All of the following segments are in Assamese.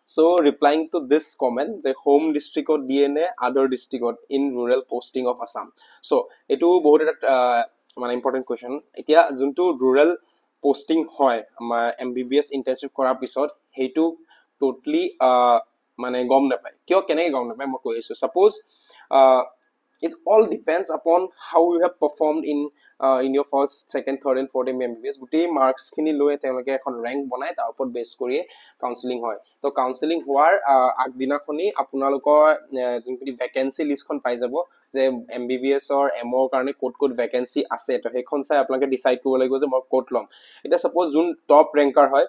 So replying to this comment, the home district of DNA other district in rural posting of Assam. So etu bahut eta মানে important question. Etia juntu rural posting hoy amar MBBS internship korar pisot heitu totally মানে গম নাপায় কিয় কেনেকৈ গম নাপায় মই কৈ আছো suppose it all depends upon how you have performed in your first second third and fourth MBBS গুটেই মার্কস খিনি লৈ তেওঁলোকে এখন ৰ্যাঙ্ক বনাই তাৰ ওপৰত বেস কৰি কাউন্সেলিং হয় তো কাউন্সেলিং হোৱাৰ আগদিনাখনি আপোনালোকৰ যোনখিনি ভ্যাকেন্সি লিষ্টখন পাই যাব যে MBBS অৰ এমঅ কাৰণে কোড ভ্যাকেন্সি আছে তো সেইখন চাই আপোনালোকে ডিসাইড কৰিব লাগিব যে মই কোড লম এটা সাপোজ যোন টপ ৰ্যাঙ্কাৰ হয়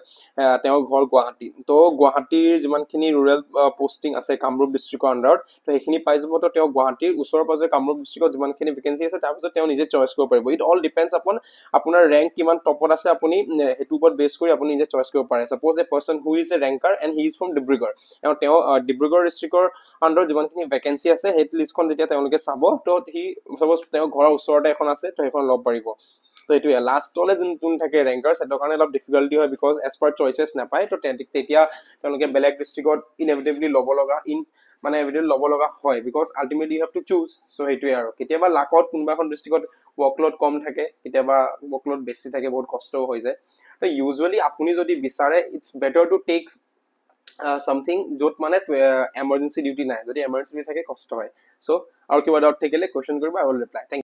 তেওঁৰ ঘৰ গুৱাহাটী তো গুৱাহাটীৰ যিমানখিনি ৰুৰাল পোষ্টিং আছে কামৰূপ ডিস্ট্ৰিক্টৰ আন্ডাৰত তো সেইখিনি পাই যাব তো তেওঁ গুৱাহাটীৰ ওচৰৰ পাজে কামৰূপ ডিস্ট্ৰিক্টত যিমানখিনি ভ্যাকেন্সি আছে তাৰ পিছত তেওঁ নিজে চয়েস কৰিব পাৰিব ইট অল ডিপেন্ডস আপন আপোনাৰ ৰ্যাঙ্ক কিমান টপত আছে আপুনি হেতু ওপৰত বেস কৰি আপুনি নিজে চয়েস কৰিব পাৰে suppose a person who is a ranker and he is from Dibrugarh আৰু তেওঁ ডিব্ৰুগড় ডিস্ট্ৰিক্টৰ আন্ডাৰ যিমানখিনি ভ্যাকেন্সি আছে হেত লিষ্টখন যেতিয়া তেওঁলোকে চাব তো হি সাপোজ তেওঁ ঘৰৰ ওচৰতে এখন আছে তো এখন লব পাৰিব তো এটো লাস্ট তলে যোন থাকে ৰ্যাঙ্কাৰ সেটৰ কাৰণে অলপ ডিফিকাল্টি হয় বিকজ এজ পাৰ চয়েসেস নাপায় তো তেতিয়া তেওঁলোকে বেলেগ ডিস্ট্ৰিক্টত ইনএভিটেবলি লব লগা মানে এভিডেন্ট লব লগা হয় because ultimately you have to choose so হেতুৱে আৰু কেতিয়াবা লাকত কোনবাখন ডিস্ট্ৰিক্টত ওয়ার্কলোড কম থাকে কেতিয়াবা ওয়ার্কলোড বেছি থাকে বহুত কষ্ট হৈ যায় তো ইউজুয়ালি আপুনি যদি বিচাৰে it's better to take something যত মানে এমাৰ্জেন্সি ডিউটি নাই যদি এমাৰ্জেন্সি থাকে কষ্ট হয় সো আৰু কিবা ডাউট থাকিলে কোৱেশ্চন কৰিবা আই উইল ৰিপ্লাই